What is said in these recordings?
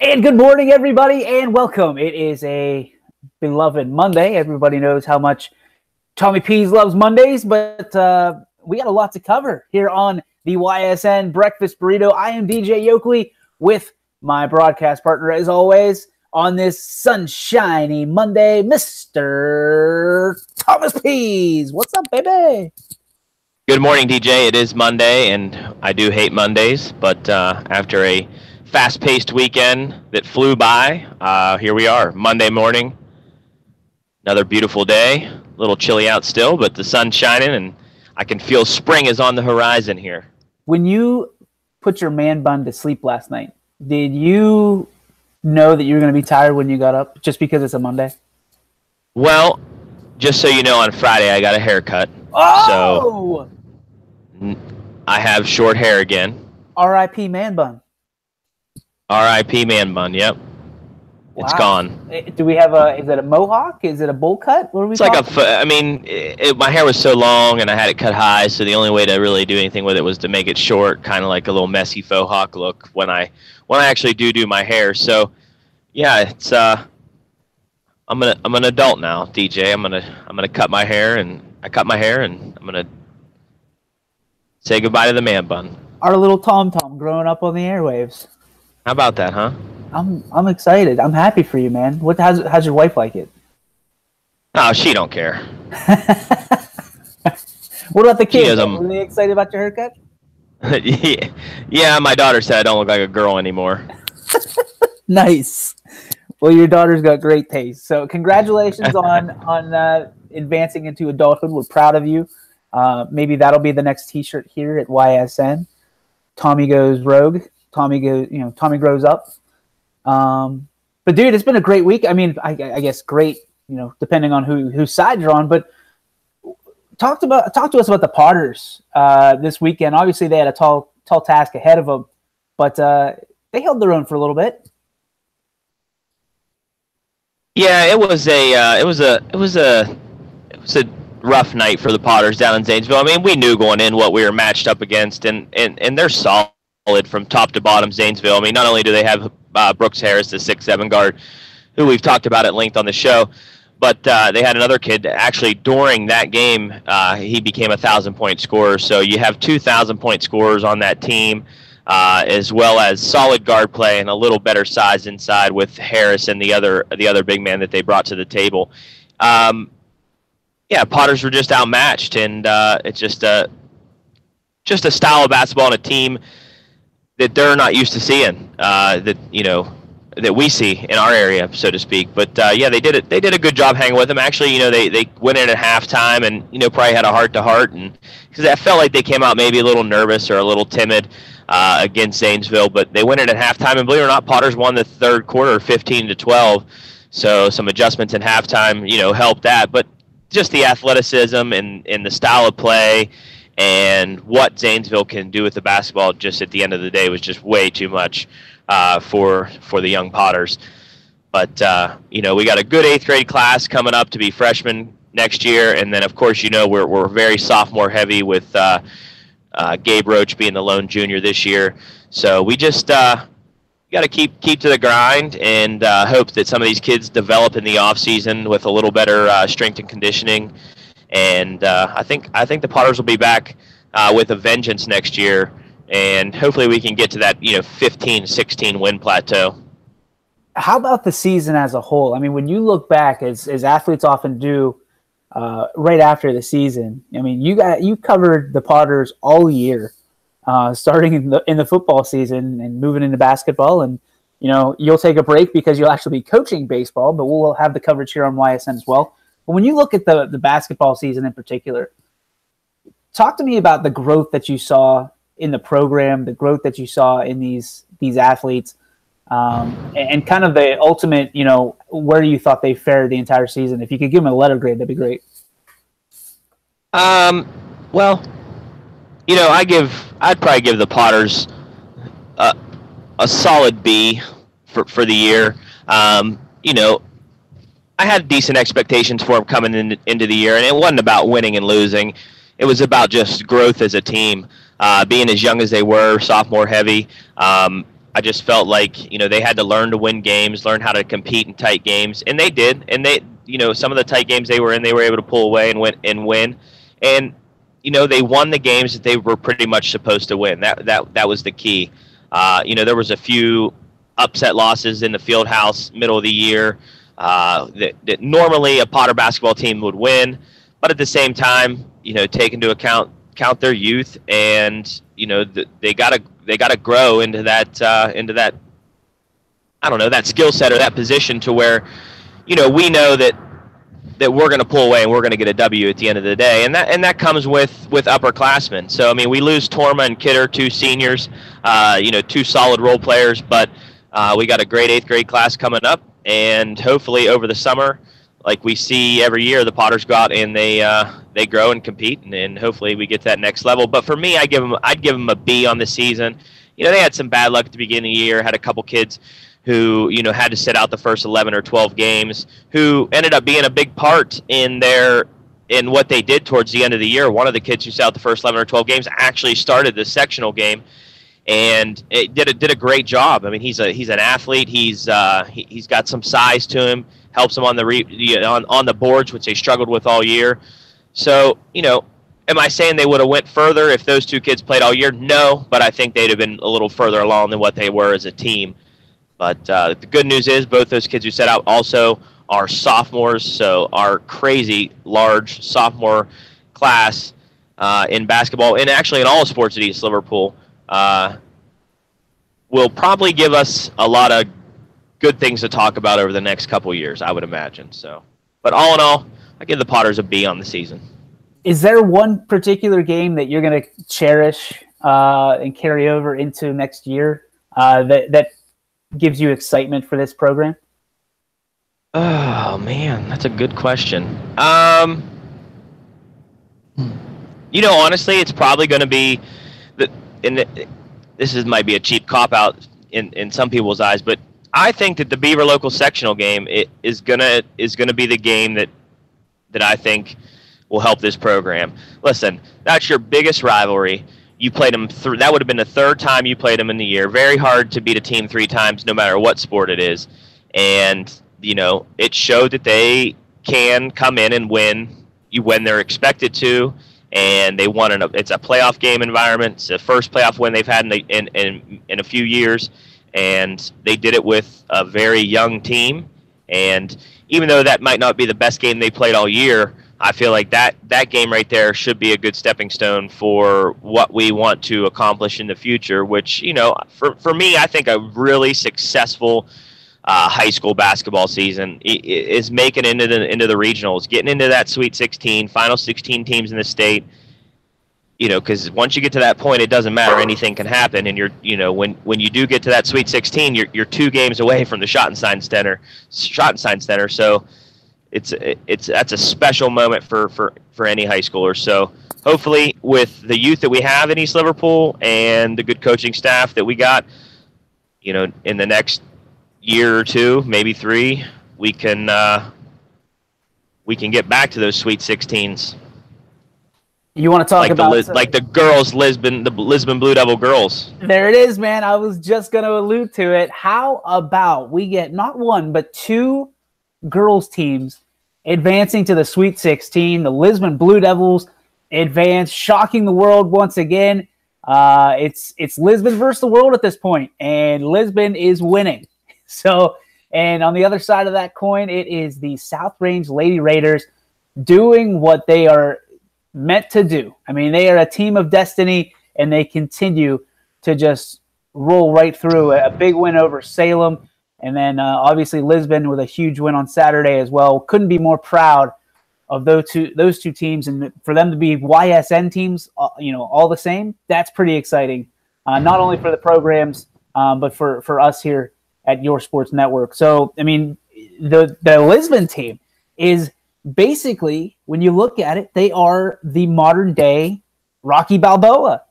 And good morning, everybody, and welcome. It is a beloved Monday. Everybody knows how much Tommy Pease loves Mondays, but we got a lot to cover here on the YSN Breakfast Burrito. I am DJ Yoakley with my broadcast partner, as always, on this sunshiny Monday, Mr. Thomas Pease. What's up, baby? Good morning, DJ. It is Monday, and I do hate Mondays, but after a fast-paced weekend that flew by, here we are, Monday morning. Another beautiful day. A little chilly out still, but the sun's shining, and I can feel spring is on the horizon here. When you put your man bun to sleep last night, did you know that you were going to be tired when you got up just because it's a Monday? Well, just so you know, on Friday I got a haircut. Oh! So I have short hair again. R.I.P. man bun. R.I.P. man bun, yep. It's gone. Do we have is it a mohawk? Is it a bowl cut? What are we It's like my hair was so long and I had it cut high, so the only way to really do anything with it was to make it short, kind of like a little messy faux hawk look when I actually do my hair. So yeah, it's I'm an adult now, DJ. I'm gonna cut my hair, and I cut my hair, and I'm gonna say goodbye to the man bun. Our little Tom growing up on the airwaves. How about that, huh? I'm excited. I'm happy for you, man. How's your wife like it? Oh, she don't care. What about the kids? Were they excited about your haircut? Yeah, my daughter said I don't look like a girl anymore. Nice. Well, your daughter's got great taste. So congratulations on advancing into adulthood. We're proud of you. Maybe that'll be the next T-shirt here at YSN. Tommy goes rogue. Tommy grows up. But dude, it's been a great week. I mean, I guess great, depending on whose side you're on. But talk to us about the Potters this weekend. Obviously, they had a tall task ahead of them, but they held their own for a little bit. Yeah, it was a rough night for the Potters down in Zanesville. I mean, we knew going in what we were matched up against, and they're solid from top to bottom, Zanesville. I mean, not only do they have Brooks Harris, the 6'7" guard, who we've talked about at length on the show, but they had another kid that actually during that game, he became a 1,000-point scorer. So you have 2 1,000-point scorers on that team, as well as solid guard play and a little better size inside with Harris and the other big man that they brought to the table. Yeah, Potters were just outmatched, and it's just a style of basketball and a team that they're not used to seeing, that we see in our area, so to speak. But yeah, they did it. They did a good job hanging with them. Actually, they went in at halftime and probably had a heart-to-heart, and because I felt like they came out maybe a little nervous or a little timid against Zanesville. But they went in at halftime, and believe it or not, Potters won the third quarter, 15-12. So some adjustments in halftime, helped that. But just the athleticism and the style of play and what Zanesville can do with the basketball just at the end of the day was just way too much for the young Potters. But, we got a good 8th grade class coming up to be freshmen next year. And then, of course, we're very sophomore heavy with Gabe Roach being the lone junior this year. So we just got to keep to the grind and hope that some of these kids develop in the off season with a little better strength and conditioning. And I think the Potters will be back with a vengeance next year, and hopefully we can get to that 15-16 win plateau. How about the season as a whole? I mean, when you look back, as athletes often do, right after the season, I mean, you covered the Potters all year, starting in the football season and moving into basketball, and you'll take a break because you'll actually be coaching baseball, but we'll have the coverage here on YSN as well. But when you look at the basketball season in particular, talk to me about the growth that you saw in the program, the growth that you saw in these athletes, and kind of the ultimate, where you thought they fared the entire season. If you could give them a letter grade, that'd be great. Well, I'd probably give the Potters a solid B for the year. I had decent expectations for them coming into the year, and it wasn't about winning and losing. It was about just growth as a team, being as young as they were, sophomore heavy. I just felt like, they had to learn to win games, learn how to compete in tight games, and they did. And they, some of the tight games they were in, they were able to pull away and win. And they won the games that they were pretty much supposed to win. That was the key. There was a few upset losses in the field house middle of the year that normally a Potter basketball team would win, but at the same time, take into account their youth, and they gotta grow into that I don't know, that skill set or that position to where we know that we're going to pull away and we're going to get a W at the end of the day, and that comes with upperclassmen. So I mean, we lose Torma and Kidder, 2 seniors, 2 solid role players, but we got a great 8th grade class coming up, and hopefully over the summer, like we see every year, the Potters go out and they grow and compete, and hopefully we get to that next level. But for me, I'd give them a B on the season. They had some bad luck at the beginning of the year, had a couple kids who had to sit out the first 11 or 12 games, who ended up being a big part in what they did towards the end of the year. One of the kids who sat out the first 11 or 12 games actually started the sectional game, and it did a great job. I mean, he's an athlete. He's got some size to him, helps him on the boards, which they struggled with all year. So am I saying they would have went further if those 2 kids played all year? No, but I think they'd have been a little further along than what they were as a team. But the good news is both those kids who set out also are sophomores, so our crazy large sophomore class in basketball, and actually in all sports at East Liverpool, will probably give us a lot of good things to talk about over the next couple of years, I would imagine. So, but all in all, I give the Potters a B on the season. Is there one particular game that you're going to cherish and carry over into next year that gives you excitement for this program? Oh man, that's a good question. Honestly, it's probably going to be this might be a cheap cop out in some people's eyes, but I think that the Beaver local sectional game is gonna be the game that I think will help this program. Listen, that's your biggest rivalry. You played them that would have been the 3rd time you played them in the year. Very hard to beat a team 3 times, no matter what sport it is. And it showed that they can come in and win when they're expected to, and they won. It's a playoff game environment. It's the first playoff win they've had in a few years, and they did it with a very young team. And even though that might not be the best game they played all year, I feel like that game right there should be a good stepping stone for what we want to accomplish in the future, which, for me, I think a really successful high school basketball season is making into the regionals, getting into that Sweet 16, final 16 teams in the state, because once you get to that point, it doesn't matter. Anything can happen. And when you do get to that Sweet 16, you're 2 games away from the Schottenstein Center. So that's a special moment for any high schooler. So hopefully, with the youth that we have in East Liverpool and the good coaching staff that we got, in the next year or 2, maybe 3, we can get back to those Sweet 16s. You want to talk about the girls, the Lisbon Blue Devil girls? There it is, man. I was just going to allude to it. How about we get not 1 but 2 girls teams advancing to the Sweet 16? The Lisbon Blue Devils advance, shocking the world once again. It's Lisbon versus the world at this point, and Lisbon is winning. So, and on the other side of that coin, it is the South Range Lady Raiders doing what they are meant to do. I mean, they are a team of destiny, and they continue to just roll right through. A big win over Salem, and then obviously Lisbon with a huge win on Saturday as well. Couldn't be more proud of those two teams, and for them to be YSN teams, all the same. That's pretty exciting, not only for the programs, but for us here at Your Sports Network. So, I mean, the Lisbon team is basically, when you look at it, they are the modern day Rocky Balboa.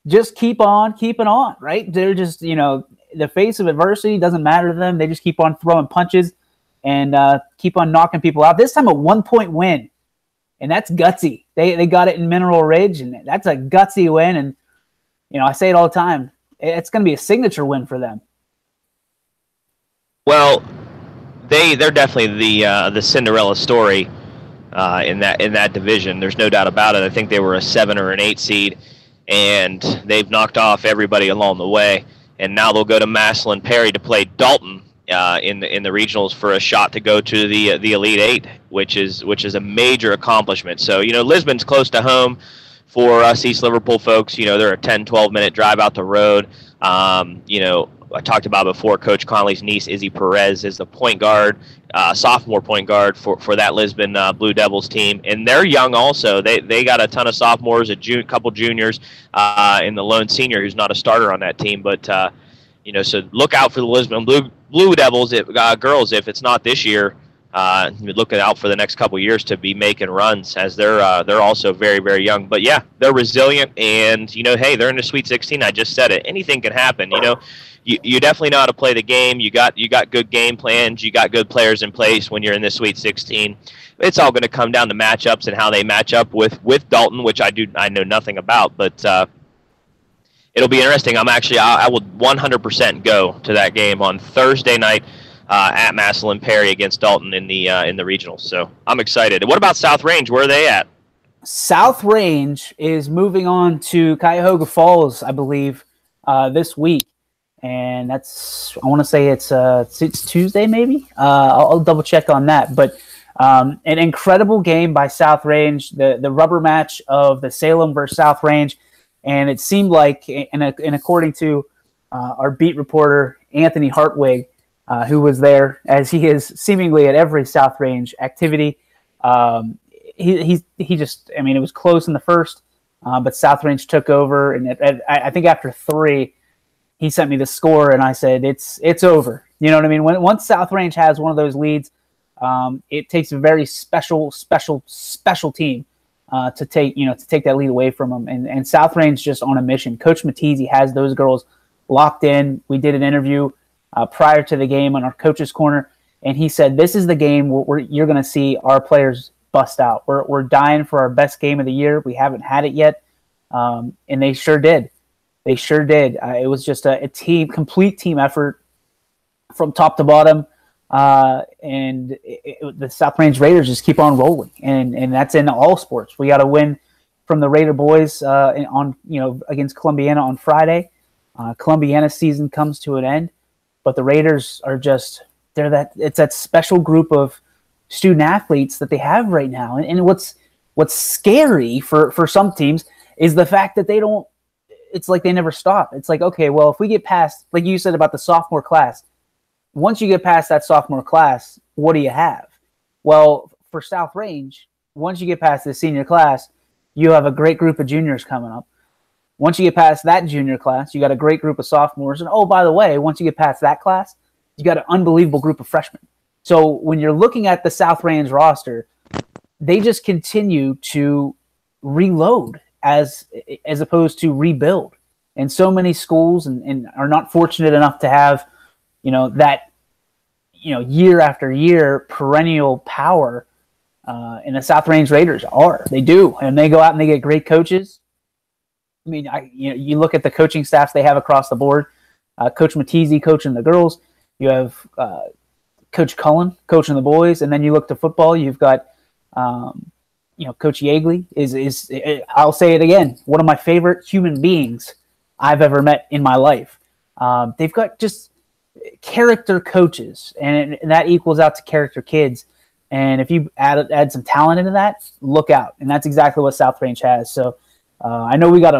Just keep on keeping on, right? They're just, the face of adversity doesn't matter to them. They just keep on throwing punches and keep on knocking people out. This time a 1-point win, and that's gutsy. They got it in Mineral Ridge, and that's a gutsy win. And, I say it all the time. it's going to be a signature win for them. Well, they're definitely the Cinderella story in that division. There's no doubt about it. I think they were a 7 or an 8 seed, and they've knocked off everybody along the way. And now they'll go to Massillon Perry to play Dalton in the regionals for a shot to go to the Elite Eight, which is a major accomplishment. So Lisbon's close to home for us East Liverpool folks. They're a 10-12 minute drive out the road. I talked about before, Coach Conley's niece, Izzy Perez, is the point guard, sophomore point guard for that Lisbon Blue Devils team. And they're young also. They got a ton of sophomores, a couple juniors, and the lone senior who's not a starter on that team. But, so look out for the Lisbon Blue Devils, girls, if it's not this year. Looking out for the next couple of years to be making runs, as they're also very, very young. But yeah, they're resilient, and hey, they're in the Sweet 16. I just said it. Anything can happen. You definitely know how to play the game. You got good game plans. You got good players in place when you're in the Sweet 16. It's all going to come down to matchups and how they match up with Dalton, which I know nothing about, but it'll be interesting. I will 100% go to that game on Thursday night at Massillon Perry against Dalton in the regionals. So I'm excited. What about South Range? Where are they at? South Range is moving on to Cuyahoga Falls, I believe, this week. And I want to say it's Tuesday, maybe. I'll double check on that. But an incredible game by South Range, the rubber match of the Salem versus South Range, and it seemed like, and according to our beat reporter Anthony Hartwig, who was there, as he is seemingly at every South Range activity, he just, it was close in the first, but South Range took over, and I think after 3. He sent me the score, and I said, it's over. You know what I mean? Once South Range has one of those leads, it takes a very special team to take that lead away from them. And South Range just on a mission. Coach Matizzi has those girls locked in. We did an interview prior to the game on our coach's corner, and he said, this is the game where you're going to see our players bust out. We're dying for our best game of the year. We haven't had it yet, and they sure did. They sure did. It was just a complete team effort from top to bottom, and the South Range Raiders just keep on rolling, and that's in all sports. We got to win from the Raider boys against Columbiana on Friday. Columbiana's season comes to an end, but the Raiders are it's that special group of student athletes that they have right now, and what's scary for some teams is the fact that they don't. It's like they never stop. It's like, okay, well, if we get past, like you said about the sophomore class, once you get past that sophomore class, what do you have? Well, for South Range, once you get past the senior class, you have a great group of juniors coming up. Once you get past that junior class, you got a great group of sophomores. And oh, by the way, once you get past that class, you got an unbelievable group of freshmen. So when you're looking at the South Range roster, they just continue to reload as opposed to rebuild. And so many schools and are not fortunate enough to have, that, year after year perennial power. And the South Range Raiders they do. And they go out and they get great coaches. You look at the coaching staffs they have across the board. Coach Matizzi coaching the girls. You have Coach Cullen coaching the boys. And then you look to football, you've got, Coach Yeagley is I'll say it again, one of my favorite human beings I've ever met in my life. They've got just character coaches, and that equals out to character kids. And if you add some talent into that, look out. And that's exactly what South Range has. So I know we got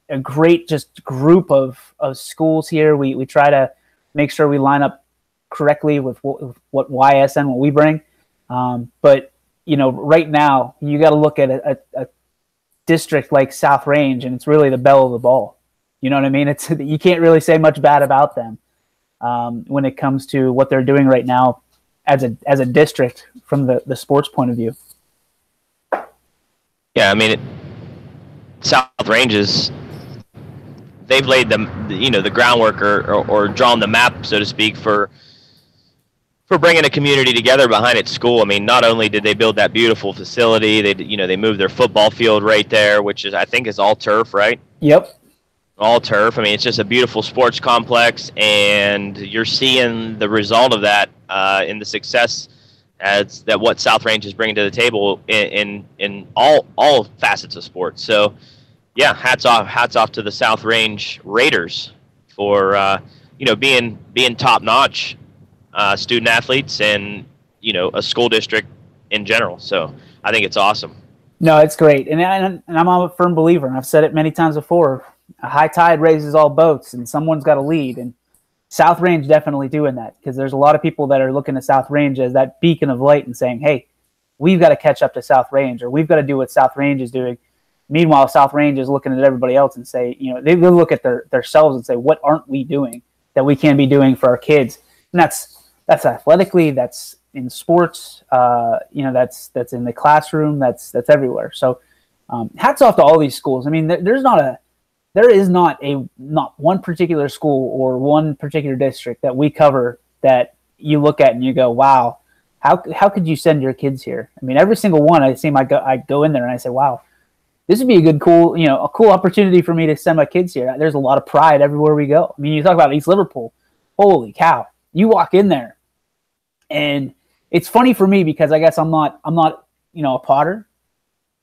a great just group of schools here. We try to make sure we line up correctly with what YSN, what we bring. But right now, you got to look at a district like South Range, and it's really the belle of the ball. You know what I mean? You can't really say much bad about them when it comes to what they're doing right now as a district from the sports point of view. Yeah, South Ranges, they've laid the groundwork or drawn the map, so to speak, for bringing a community together behind its school. Not only did they build that beautiful facility, they moved their football field right there, which I think is all turf, right? Yep. All turf. I mean, it's just a beautiful sports complex, and you're seeing the result of that in the success as that what South Range is bringing to the table in all facets of sports. So, yeah, hats off to the South Range Raiders for being top notch student athletes and a school district in general. So I think it's awesome. No, it's great, and I'm a firm believer, and I've said it many times before. A high tide raises all boats, and someone's got to lead. And South Range definitely doing that, because there's a lot of people that are looking at South Range as that beacon of light and saying, "Hey, we've got to catch up to South Range, or we've got to do what South Range is doing." Meanwhile, South Range is looking at everybody else and say, they look at themselves and say, "What aren't we doing that we can be doing for our kids?" And that's athletically, that's in sports, that's in the classroom, that's everywhere. So, hats off to all these schools. I mean, there is not one particular school or one particular district that we cover that you look at and you go, "Wow, how could you send your kids here?" I mean, every single one I go in there and I say, "Wow, this would be a cool opportunity for me to send my kids here." There's a lot of pride everywhere we go. I mean, you talk about East Liverpool. Holy cow. You walk in there, and it's funny for me because I guess I'm not a Potter,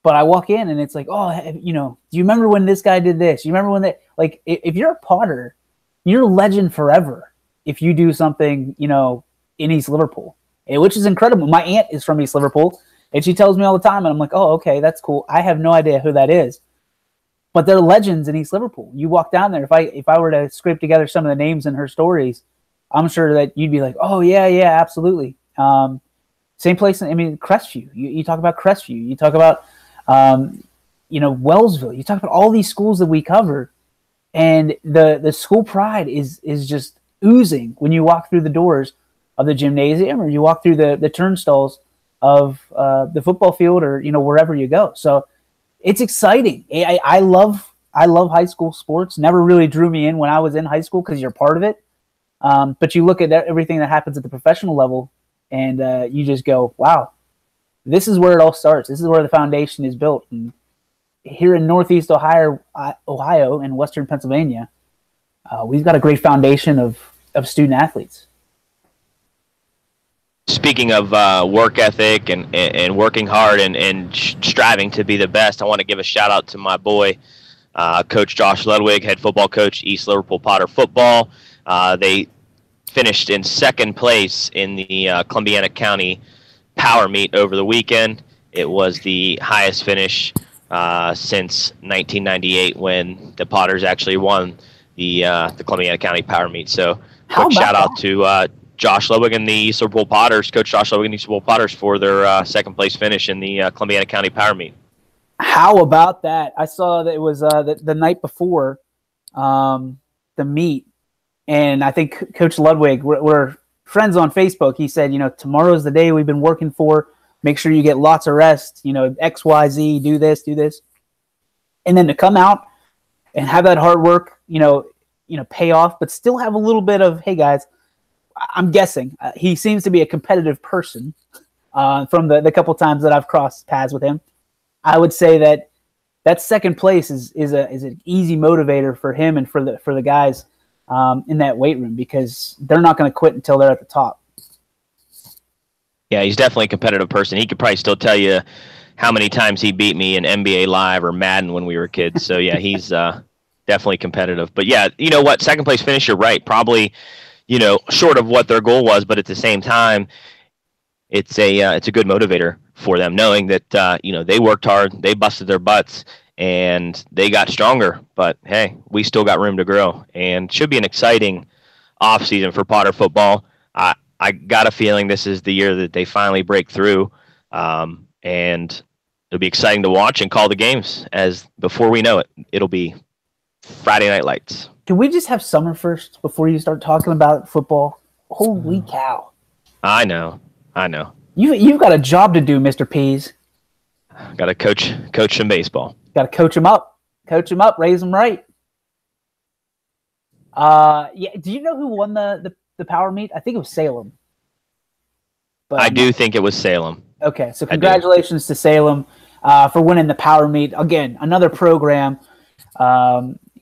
but I walk in and it's like, "Oh, do you remember when this guy did this? You remember when that?" Like, if you're a Potter, you're a legend forever if you do something, in East Liverpool, which is incredible. My aunt is from East Liverpool, and she tells me all the time, and I'm like, "Oh, okay, that's cool." I have no idea who that is, but they're legends in East Liverpool. You walk down there. If I were to scrape together some of the names in her stories, I'm sure that you'd be like, "Oh, yeah, absolutely." Same place. I mean, Crestview. You talk about Crestview. You talk about, Wellsville. You talk about all these schools that we cover, and the school pride is just oozing when you walk through the doors of the gymnasium, or you walk through the turnstiles of the football field, or wherever you go. So it's exciting. I love high school sports. Never really drew me in when I was in high school because you're part of it. But you look at everything that happens at the professional level, and you just go, "Wow, this is where it all starts. This is where the foundation is built." And here in Northeast Ohio and Western Pennsylvania, we've got a great foundation of student athletes. Speaking of work ethic and working hard and striving to be the best, I want to give a shout out to my boy, Coach Josh Ludwig, head football coach, East Liverpool Potter football. They finished in second place in the Columbiana County Power Meet over the weekend. It was the highest finish since 1998 when the Potters actually won the Columbiana County Power Meet. So quick shout out to Josh Ludwig and the East Liverpool Potters, Coach Josh Ludwig and the East Liverpool Potters for their second place finish in the Columbiana County Power Meet. How about that? I saw that it was the night before the meet. And I think Coach Ludwig, we're friends on Facebook. He said, "Tomorrow's the day we've been working for. Make sure you get lots of rest, X, Y, Z, do this. And then to come out and have that hard work, pay off, but still have a little bit of, hey guys, I'm guessing he seems to be a competitive person from the couple times that I've crossed paths with him. I would say that second place is an easy motivator for him and for the guys in that weight room, because they're not going to quit until they're at the top. Yeah, he's definitely a competitive person. He could probably still tell you how many times he beat me in NBA Live or Madden when we were kids. So, yeah, he's definitely competitive. But, yeah, you know what? Second place finish, you're right. Probably, short of what their goal was. But at the same time, it's a good motivator for them, knowing that, they worked hard, they busted their butts, and they got stronger. But, hey, we still got room to grow. And should be an exciting offseason for Potter football. I got a feeling this is the year that they finally break through, and it'll be exciting to watch and call the games, as before we know it, it'll be Friday Night Lights. Can we just have summer first before you start talking about football? Holy cow. I know. You've got a job to do, Mr. Pease. Got to coach some baseball. Got to coach them up, raise them right. Yeah. Do you know who won the Power Meet? I think it was Salem. But I do think it was Salem. Okay, so congratulations to Salem for winning the Power Meet. Again, another program.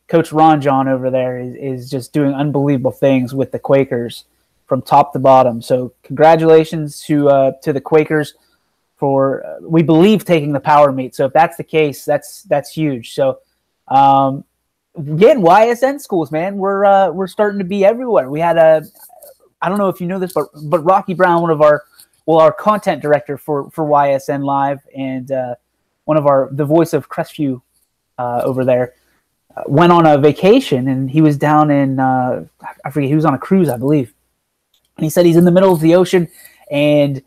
Coach Ron John over there is just doing unbelievable things with the Quakers from top to bottom. So congratulations to the Quakers for, we believe, taking the power meet. So if that's the case, that's huge. So again, YSN schools, man, we're starting to be everywhere. We had I don't know if you know this, but Rocky Brown, one of our content director for YSN Live, and one of the voice of Crestview over there, went on a vacation, and he was down in I forget, he was on a cruise, I believe, and he said he's in the middle of the ocean, and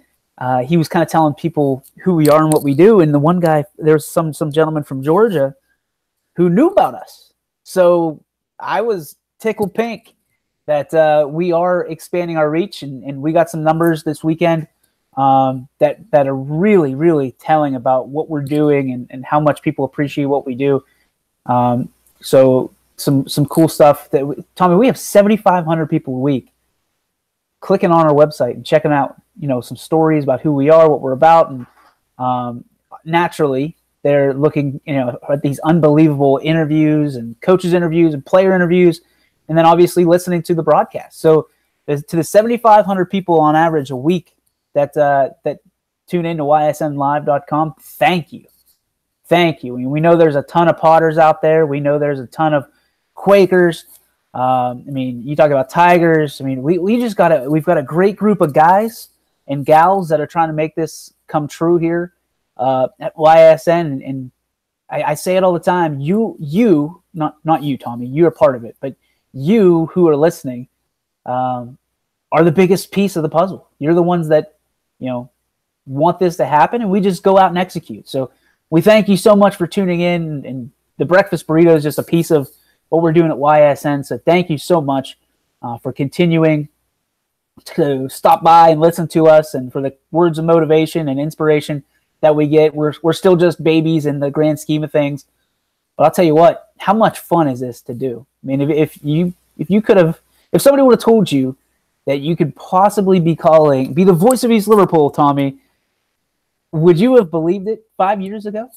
he was kind of telling people who we are and what we do. And the one guy, there's some gentleman from Georgia who knew about us, so I was tickled pink that we are expanding our reach, and we got some numbers this weekend that are really, really telling about what we're doing and how much people appreciate what we do. So some cool stuff. Tommy, we have 7,500 people a week clicking on our website and checking out, some stories about who we are, what we're about, and naturally they're looking, at these unbelievable interviews and coaches interviews and player interviews, and then obviously listening to the broadcast. So to the 7,500 people on average a week that tune into ysnlive.com, thank you. Thank you. I mean, we know there's a ton of Potters out there. We know there's a ton of Quakers. You talk about Tigers. I mean, we've got a great group of guys and gals that are trying to make this come true here at YSN. And I say it all the time. You, not you, Tommy. You're a part of it, but you who are listening are the biggest piece of the puzzle. You're the ones that want this to happen, and we just go out and execute. So we thank you so much for tuning in, and the Breakfast Burrito is just a piece of what we're doing at YSN. So thank you so much for continuing to stop by and listen to us, and for the words of motivation and inspiration that we get. We're still just babies in the grand scheme of things, but I'll tell you what, how much fun is this to do? I mean, if somebody would have told you that you could possibly be the voice of East Liverpool, Tommy, would you have believed it 5 years ago?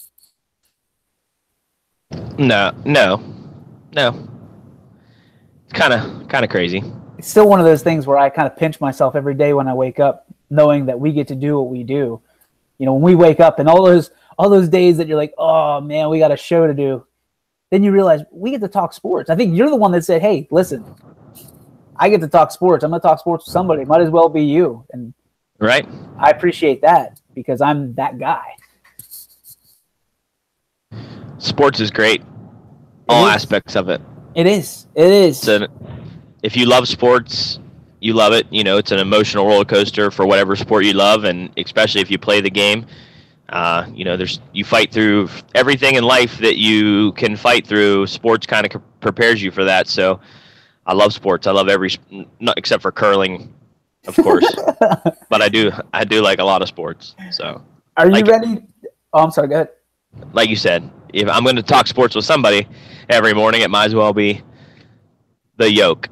No. It's kind of crazy. It's still one of those things where I kind of pinch myself every day when I wake up, knowing that we get to do what we do. When we wake up and all those days that you're like, oh man, we got a show to do, then you realize we get to talk sports. I think you're the one that said, hey, listen, I get to talk sports. I'm going to talk sports with somebody. It might as well be you. And right. I appreciate that, because I'm that guy. Sports is great. All aspects of it. It is. If you love sports, you love it. It's an emotional roller coaster for whatever sport you love, and especially if you play the game. You fight through everything in life that you can fight through. Sports kind of prepares you for that. So I love sports. I love not except for curling, of course. But I do like a lot of sports. So are you ready? Oh, I'm sorry. Go ahead. Like you said, if I'm going to talk sports with somebody every morning, it might as well be the yolk.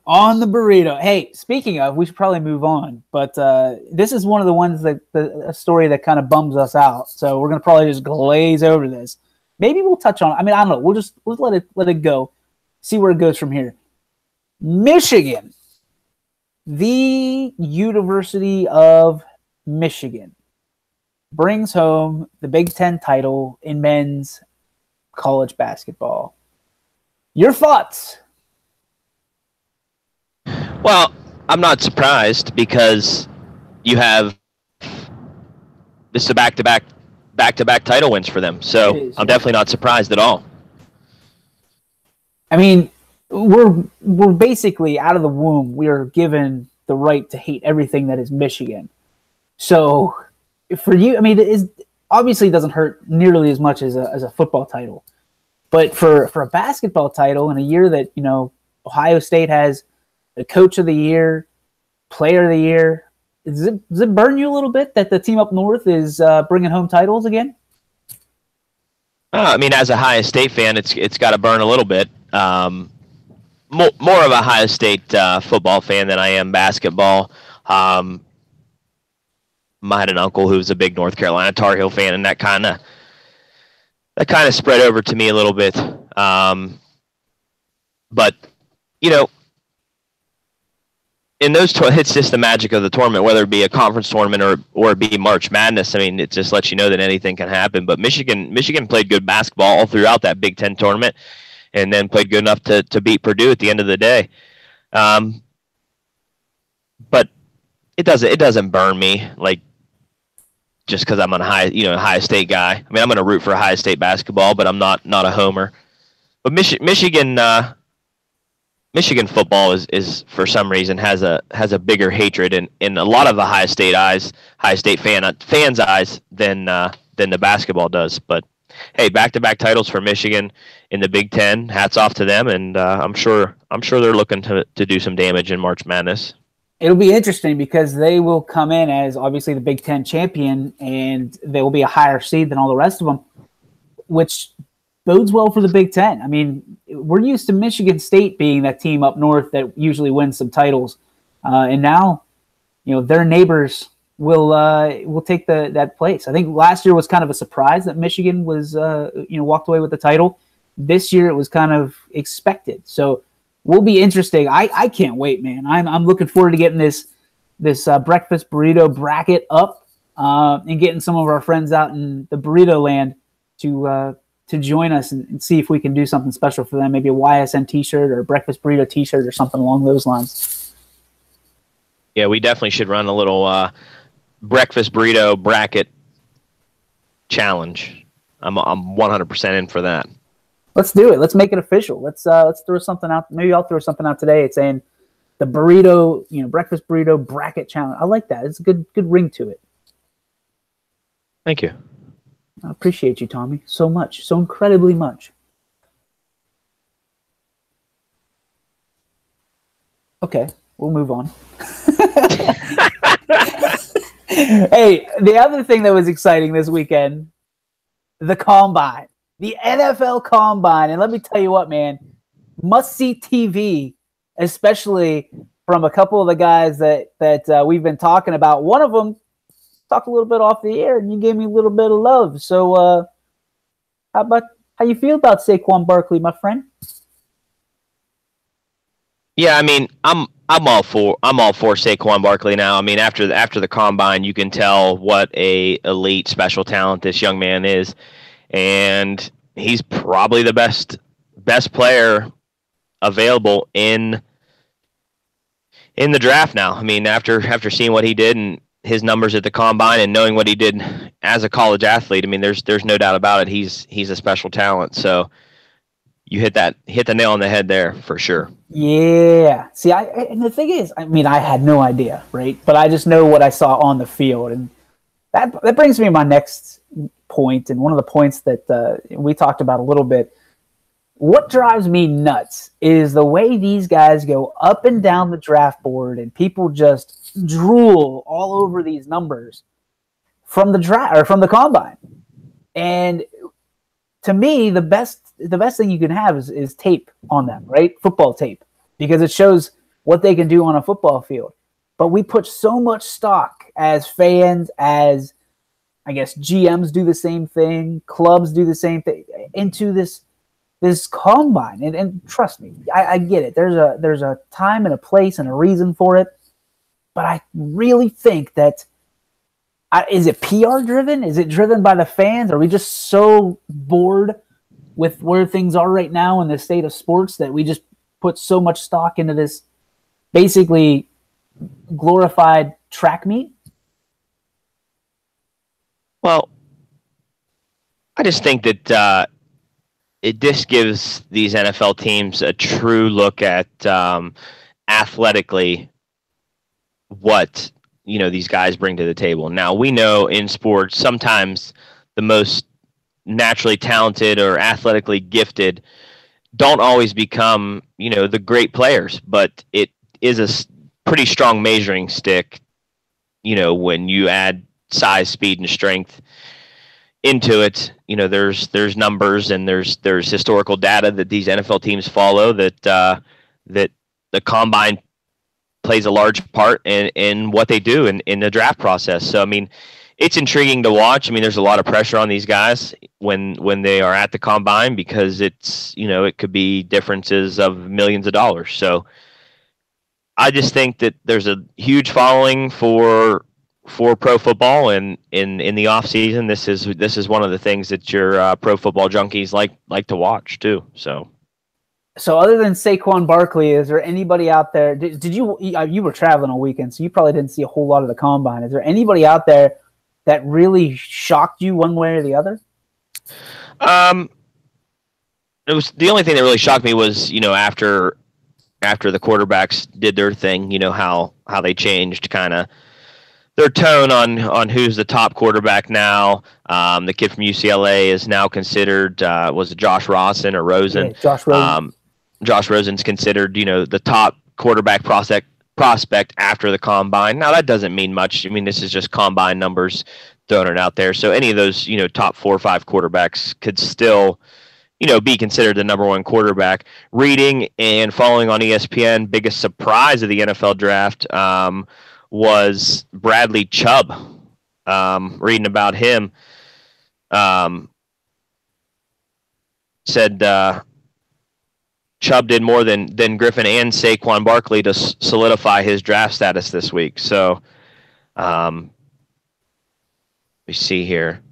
On the burrito. Hey, speaking of, we should probably move on. But this is one of the ones a story that kind of bums us out. So we're going to probably just glaze over this. Maybe we'll touch on it. I mean, I don't know. We'll let it go. See where it goes from here. Michigan. The University of Michigan brings home the Big Ten title in men's college basketball. Your thoughts? Well, I'm not surprised, because you have this is a back-to-back title wins for them. So I'm definitely not surprised at all. I mean, we're basically out of the womb. We are given the right to hate everything that is Michigan. So for you, I mean, it obviously doesn't hurt nearly as much as a football title. But for a basketball title in a year that, Ohio State has the coach of the year, player of the year, does it burn you a little bit that the team up north is bringing home titles again? I mean, as a Ohio State fan, it's got to burn a little bit. More of a Ohio State football fan than I am basketball. I had an uncle who was a big North Carolina Tar Heel fan, and that kind of that kind of spread over to me a little bit. But in those it's just the magic of the tournament, whether it be a conference tournament or it be March Madness. I mean, it just lets you know that anything can happen. But Michigan played good basketball all throughout that Big Ten tournament, and then played good enough to beat Purdue at the end of the day. But it doesn't burn me like just because I'm a Ohio State guy. I mean, I'm going to root for Ohio State basketball, but I'm not a homer. But Michigan football is for some reason has a bigger hatred in a lot of Ohio State fans' eyes than the basketball does. But hey, back-to-back titles for Michigan in the Big Ten. Hats off to them, and I'm sure they're looking to do some damage in March Madness. It'll be interesting because they will come in as obviously the Big Ten champion, and they will be a higher seed than all the rest of them, which bodes well for the Big Ten. I mean, we're used to Michigan State being that team up north that usually wins some titles, and now, their neighbors will take that place. I think last year was kind of a surprise that Michigan was walked away with the title. This year it was kind of expected. So will be interesting. I can't wait, man. I'm looking forward to getting this breakfast burrito bracket up and getting some of our friends out in the burrito land to join us and see if we can do something special for them. Maybe a YSN t-shirt or a breakfast burrito t-shirt or something along those lines. Yeah, we definitely should run a little breakfast burrito bracket challenge. I'm 100% in for that. Let's do it. Let's make it official. Let's throw something out. Maybe I'll throw something out today. It's saying the burrito, breakfast burrito bracket challenge. I like that. It's a good ring to it. Thank you. I appreciate you, Tommy, so much, so incredibly much. Okay, we'll move on. Hey, the other thing that was exciting this weekend, the Combine. The NFL Combine, and let me tell you what, man, must-see TV, especially from a couple of the guys that we've been talking about. One of them talked a little bit off the air, and you gave me a little bit of love. So, how you feel about Saquon Barkley, my friend? Yeah, I mean, I'm all for Saquon Barkley now. I mean, after the Combine, you can tell what a elite special talent this young man is. And he's probably the best player available in the draft now. I mean, after seeing what he did and his numbers at the Combine and knowing what he did as a college athlete, I mean, there's no doubt about it. He's a special talent. So you hit the nail on the head there for sure. Yeah. See, and the thing is, I mean, I had no idea, right? But I just know what I saw on the field, and that brings me to my next point, and one of the points that we talked about a little bit. What drives me nuts is the way these guys go up and down the draft board, and people just drool all over these numbers from the draft or from the Combine. And to me, the best thing you can have is tape on them, right? Football tape, because it shows what they can do on a football field. But we put so much stock as fans, as I guess GMs do the same thing, clubs do the same thing into this Combine. And trust me, I get it. There's a time and a place and a reason for it. But I really think that is it PR driven? Is it driven by the fans? Are we just so bored with where things are right now in the state of sports that we just put so much stock into this basically glorified track meet? Well, I just think that it just gives these NFL teams a true look at athletically what these guys bring to the table. Now, we know in sports sometimes the most naturally talented or athletically gifted don't always become the great players, but it is a pretty strong measuring stick when you add size, speed, and strength into it. There's numbers and there's historical data that these NFL teams follow that the Combine plays a large part in what they do in the draft process. So I mean, it's intriguing to watch. I mean, there's a lot of pressure on these guys when they are at the combine because it's, it could be differences of millions of dollars. So I just think that there's a huge following for pro football, and in the off season, this is one of the things that your pro football junkies like to watch too. So other than Saquon Barkley, is there anybody out there? Did you were traveling on weekends, so you probably didn't see a whole lot of the combine. Is there anybody out there that really shocked you one way or the other? It was the only thing that really shocked me was, after the quarterbacks did their thing, how they changed kind of their tone on who's the top quarterback now. The kid from UCLA is now considered, was it Josh Rosen or Rosen? Yeah, Josh Rosen. Josh Rosen's considered, the top quarterback prospect after the combine. Now that doesn't mean much. I mean, this is just combine numbers thrown it out there. So any of those, top 4 or 5 quarterbacks could still, be considered the number one quarterback. Reading and following on ESPN, biggest surprise of the NFL draft was Bradley Chubb. Reading about him, said Chubb did more than Griffin and Saquon Barkley to solidify his draft status this week. So, let me see here.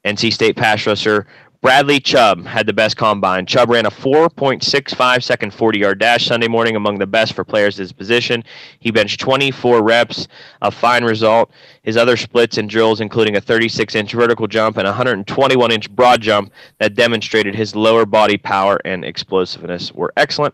NC State pass rusher Bradley Chubb had the best combine. Chubb ran a 4.65 second 40-yard dash Sunday morning, among the best for players at his position. He benched 24 reps, a fine result. His other splits and drills, including a 36-inch vertical jump and a 121-inch broad jump that demonstrated his lower body power and explosiveness, were excellent.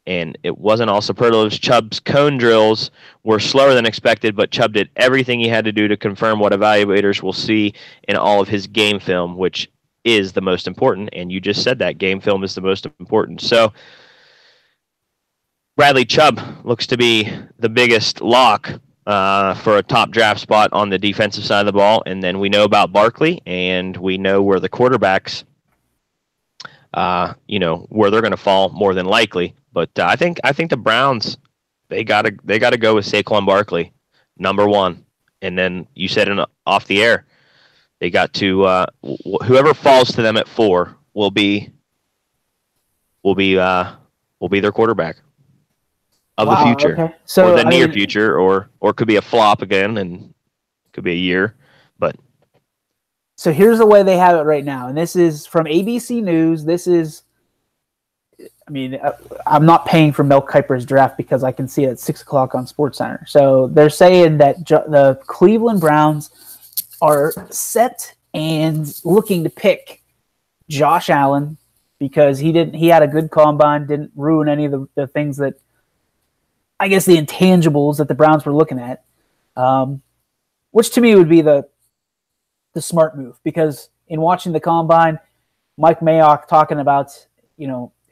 And it wasn't all superlatives. Chubb's cone drills were slower than expected, but Chubb did everything he had to do to confirm what evaluators will see in all of his game film, which is the most important. And you just said that game film is the most important. So Bradley Chubb looks to be the biggest lock for a top draft spot on the defensive side of the ball. And then we know about Barkley, and we know where the quarterbacks, where they're going to fall more than likely. But I think the Browns, they gotta go with Saquon Barkley, number one. And then you said off the air, they got to whoever falls to them at 4 will be their quarterback of the future, okay. So, or the near future, or could be a flop again, and could be a year. But so here's the way they have it right now, and this is from ABC News. This is, I'm not paying for Mel Kiper's draft because I can see it at 6:00 on SportsCenter. So they're saying that the Cleveland Browns are set and looking to pick Josh Allen because he had a good combine, didn't ruin any of the things that, I guess, the intangibles that the Browns were looking at, which to me would be the smart move, because in watching the combine, Mike Mayock talking about,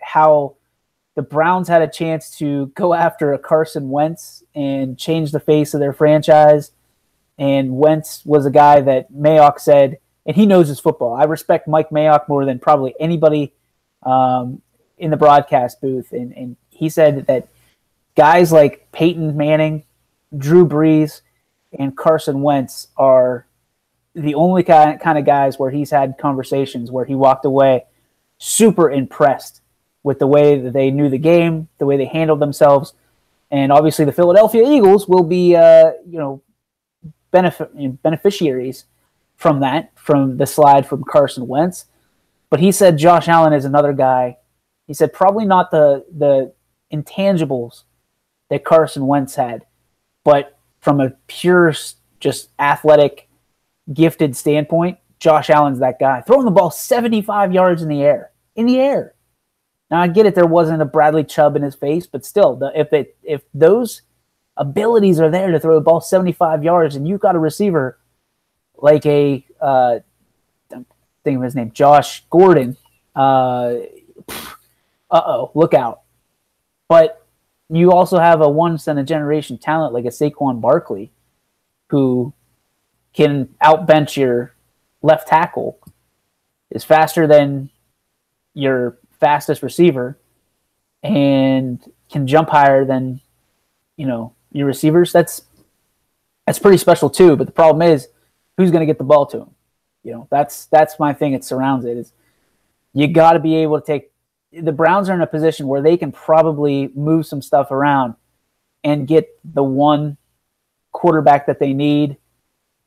how the Browns had a chance to go after a Carson Wentz and change the face of their franchise. And Wentz was a guy that Mayock said, and he knows his football. I respect Mike Mayock more than probably anybody in the broadcast booth. And he said that guys like Peyton Manning, Drew Brees, and Carson Wentz are the only kind of guys where he's had conversations where he walked away super impressed with the way that they knew the game, the way they handled themselves. And obviously the Philadelphia Eagles will be, beneficiaries from that, from the slide from Carson Wentz. But he said Josh Allen is another guy. He said probably not the intangibles that Carson Wentz had, but from a pure, just athletic, gifted standpoint, Josh Allen's that guy. Throwing the ball 75 yards in the air. Now, I get it, there wasn't a Bradley Chubb in his face, but still, if those abilities are there to throw the ball 75 yards, and you've got a receiver like I'm thinking of his name, Josh Gordon, look out. But you also have a once-in-a-generation talent like a Saquon Barkley, who can outbench your left tackle, is faster than your fastest receiver, and can jump higher than, your receivers. That's pretty special too. But the problem is, who's going to get the ball to him? You know, that's my thing. It surrounds it. Is you got to be able to take. The Browns are in a position where they can probably move some stuff around and get the one quarterback that they need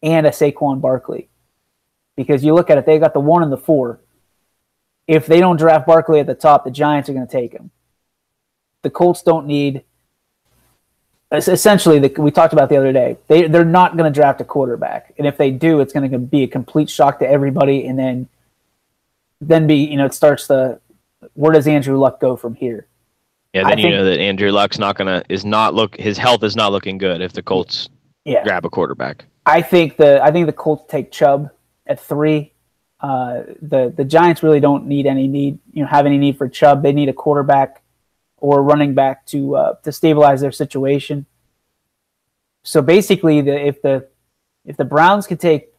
and a Saquon Barkley. Because you look at it, they got the 1 and the 4. If they don't draft Barkley at the top, the Giants are going to take him. The Colts don't need. Essentially, we talked about the other day. They're not going to draft a quarterback, and if they do, it's going to be a complete shock to everybody. And then it starts the where does Andrew Luck go from here? Yeah, then you know that Andrew Luck's his health is not looking good if the Colts grab a quarterback. I think the Colts take Chubb at 3. The Giants really don't have any need for Chubb. They need a quarterback or running back to stabilize their situation. So basically, if the Browns could take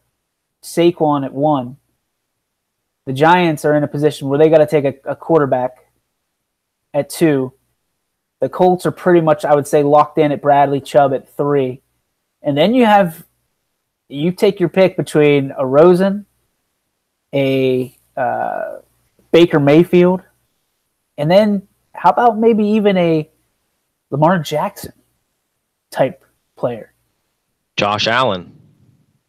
Saquon at 1, the Giants are in a position where they got to take a quarterback at 2. The Colts are pretty much, I would say, locked in at Bradley Chubb at 3. And then you take your pick between a Rosen, a Baker Mayfield, and then how about maybe even a Lamar Jackson type player? Josh Allen.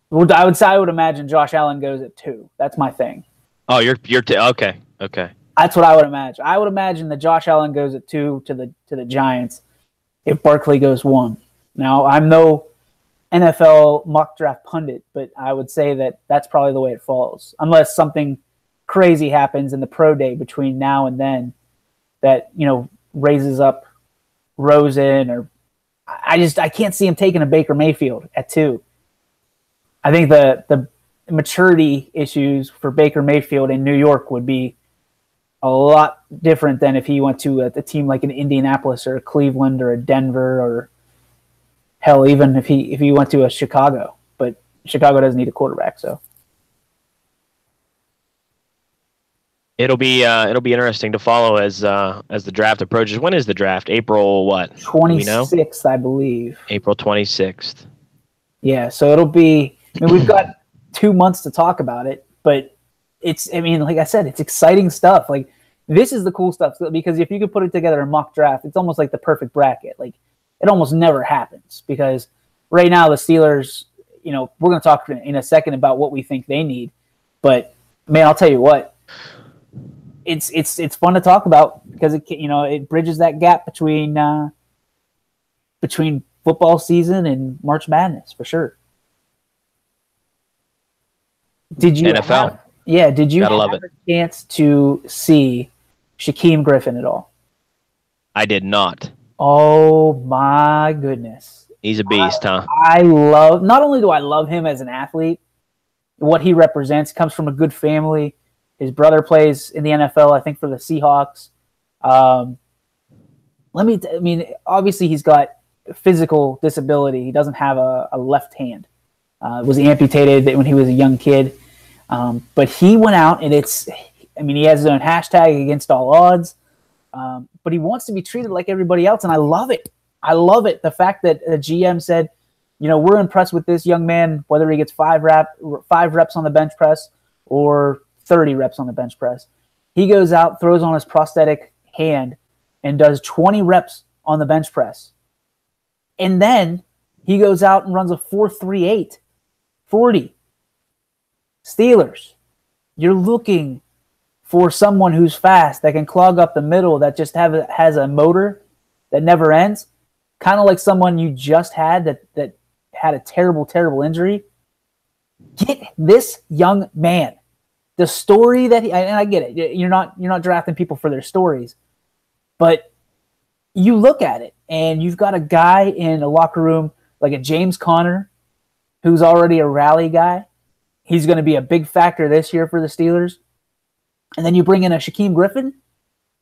Well, I would imagine Josh Allen goes at 2. That's my thing. Oh, okay. That's what I would imagine. I would imagine that Josh Allen goes at 2 to the Giants if Barkley goes 1. Now, I'm no NFL mock draft pundit, but I would say that that's probably the way it falls, unless something crazy happens in the pro day between now and then that raises up Rosen, or I can't see him taking a Baker Mayfield at 2. I think the maturity issues for Baker Mayfield in New York would be a lot different than if he went to a team like an Indianapolis or a Cleveland or a Denver, or hell, even if he went to a Chicago. But Chicago doesn't need a quarterback, so it'll be interesting to follow as the draft approaches. When is the draft? April what? 26th, I believe. April 26th. Yeah, so it'll be. I mean, we've got 2 months to talk about it, but like I said, it's exciting stuff. Like, this is the cool stuff, because if you could put it together in mock draft, it's almost like the perfect bracket. Like, it almost never happens, because right now the Steelers, we're going to talk in a second about what we think they need, but man, I'll tell you what, it's fun to talk about, because it bridges that gap between football season and March Madness for sure. Did you NFL? Did you have a chance to see Shaquem Griffin at all? I did not. Oh my goodness. He's a beast, huh? Not only do I love him as an athlete, what he represents, comes from a good family. His brother plays in the NFL, I think, for the Seahawks. Obviously he's got physical disability. He doesn't have a left hand. Was amputated when he was a young kid. But he went out, and he has his own hashtag against all odds. But he wants to be treated like everybody else, and I love it. I love it. The fact that a GM said, we're impressed with this young man, whether he gets 5 reps on the bench press or 30 reps on the bench press. He goes out, throws on his prosthetic hand, and does 20 reps on the bench press. And then he goes out and runs a 4.38 40. Steelers, you're looking for someone who's fast, that can clog up the middle, that just has a motor that never ends, kind of like someone you just had that had a terrible, terrible injury. Get this young man. The story that and I get it. You're not drafting people for their stories, but you look at it and you've got a guy in a locker room like a James Conner, who's already a rally guy. He's going to be a big factor this year for the Steelers. And then you bring in a Shaquem Griffin,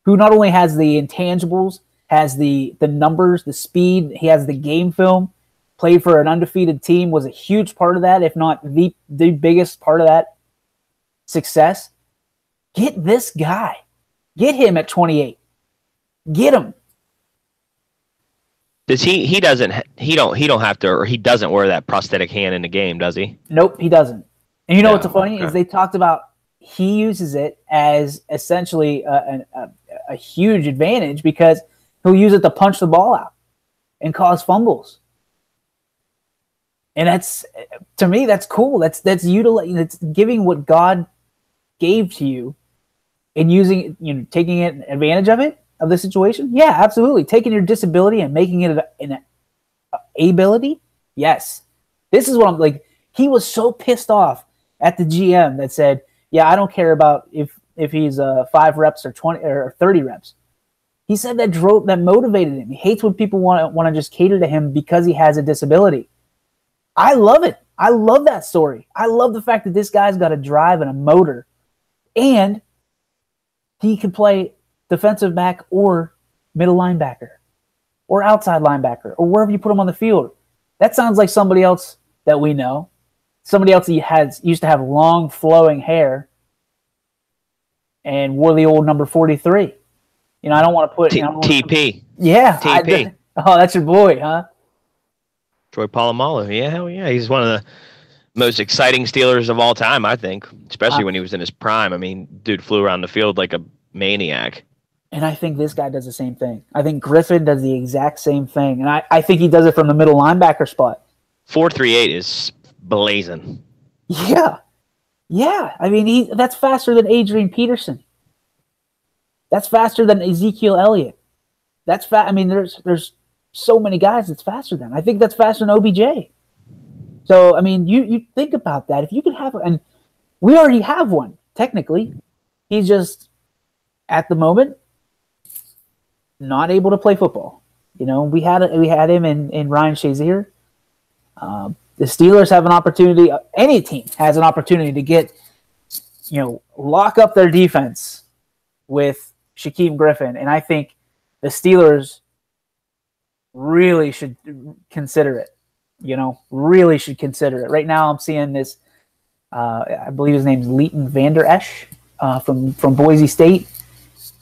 who not only has the intangibles, has the numbers, the speed, he has the game film, played for an undefeated team, was a huge part of that, if not the biggest part of that success. Get this guy. Get him at 28. Get him. Does he doesn't he don't have to, or he doesn't wear that prosthetic hand in the game, does he? Nope, he doesn't. And you know No, what's funny okay. is they talked about he uses it as essentially a huge advantage because he'll use it to punch the ball out and cause fumbles. And that's, to me, that's cool. That's utilizing, that's giving what God gave to you and using it, taking advantage of the situation. Yeah, absolutely. Taking your disability and making it an ability. Yes. This is what I'm like. He was so pissed off at the GM that said, yeah, I don't care about if he's 5 reps or 20 or 30 reps. He said that motivated him. He hates when people want to just cater to him because he has a disability. I love it. I love that story. I love the fact that this guy's got a drive and a motor, and he can play defensive back or middle linebacker or outside linebacker or wherever you put him on the field. That sounds like somebody else that we know. Somebody else used to have long flowing hair and wore the old number 43. I don't want to put TP. Yeah. TP. Oh, that's your boy, huh? Troy Polamalu. Yeah, hell yeah. He's one of the most exciting Steelers of all time, I think, especially when he was in his prime. I mean, dude flew around the field like a maniac. And I think this guy does the same thing. I think Griffin does the exact same thing. And I think he does it from the middle linebacker spot. 4.38 is blazing. Yeah. Yeah. I mean, that's faster than Adrian Peterson. That's faster than Ezekiel Elliott. That's fast. I mean, there's so many guys that's faster than. I think that's faster than OBJ. So, I mean, you think about that. If you could have, and we already have one, technically. He's just, at the moment, not able to play football. We had him in Ryan Shazier. The Steelers have an opportunity. Any team has an opportunity to get, lock up their defense with Shaquem Griffin, and I think the Steelers really should consider it. Really should consider it. Right now, I'm seeing this. I believe his name's Leighton Vander Esch from Boise State.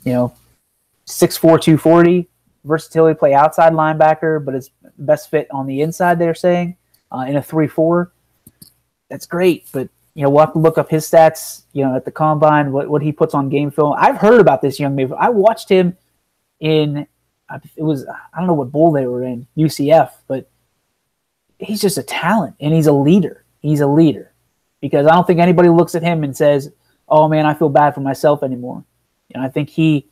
6'4", 240, versatility, play outside linebacker, but his best fit on the inside. They're saying in a 3-4. That's great, but we'll have to look up his stats. At the combine, what he puts on game film. I've heard about this young man. I watched him in. It was, I don't know what bowl they were in, UCF, but he's just a talent, and he's a leader. He's a leader because I don't think anybody looks at him and says, "Oh man, I feel bad for myself anymore." I think he's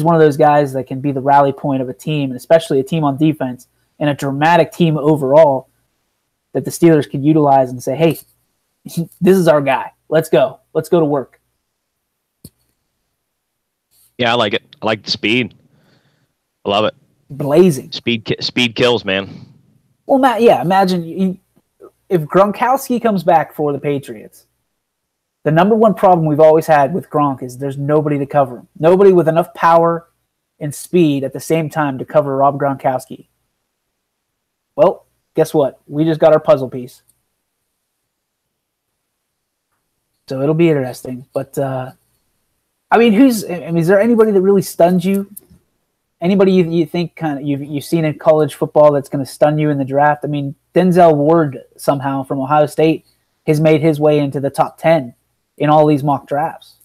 one of those guys that can be the rally point of a team, and especially a team on defense and a dramatic team overall that the Steelers could utilize and say, "Hey, this is our guy. Let's go. Let's go to work." Yeah, I like it. I like the speed. I love it. Blazing. Speed kills, man. Well, Matt, yeah, imagine if Gronkowski comes back for the Patriots. The number one problem we've always had with Gronk is there's nobody to cover him. Nobody with enough power and speed at the same time to cover Rob Gronkowski. Well, guess what? We just got our puzzle piece. So it'll be interesting. But, is there anybody that really stuns you? Anybody you think kind of you've seen in college football that's going to stun you in the draft? I mean, Denzel Ward somehow from Ohio State has made his way into the top 10 in all these mock drafts.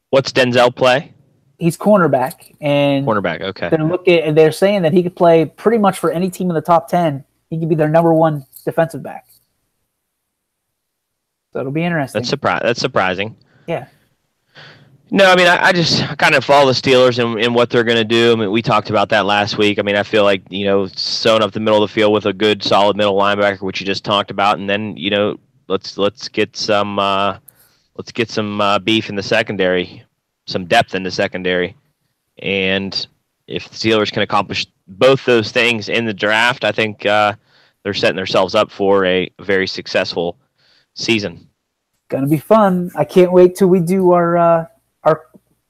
What's Denzel play? He's cornerback, and okay. They're saying that he could play pretty much for any team in the top 10. He could be their number one defensive back. So it'll be interesting. That's surprising. Yeah. No, I mean, I just kind of follow the Steelers and what they're going to do. I mean, we talked about that last week. I mean, I feel like, sewing up the middle of the field with a good, solid middle linebacker, which you just talked about, and then, let's get some beef in the secondary, some depth in the secondary. And if the Steelers can accomplish both those things in the draft, I think they're setting themselves up for a very successful season. Gonna be fun. I can't wait till we do our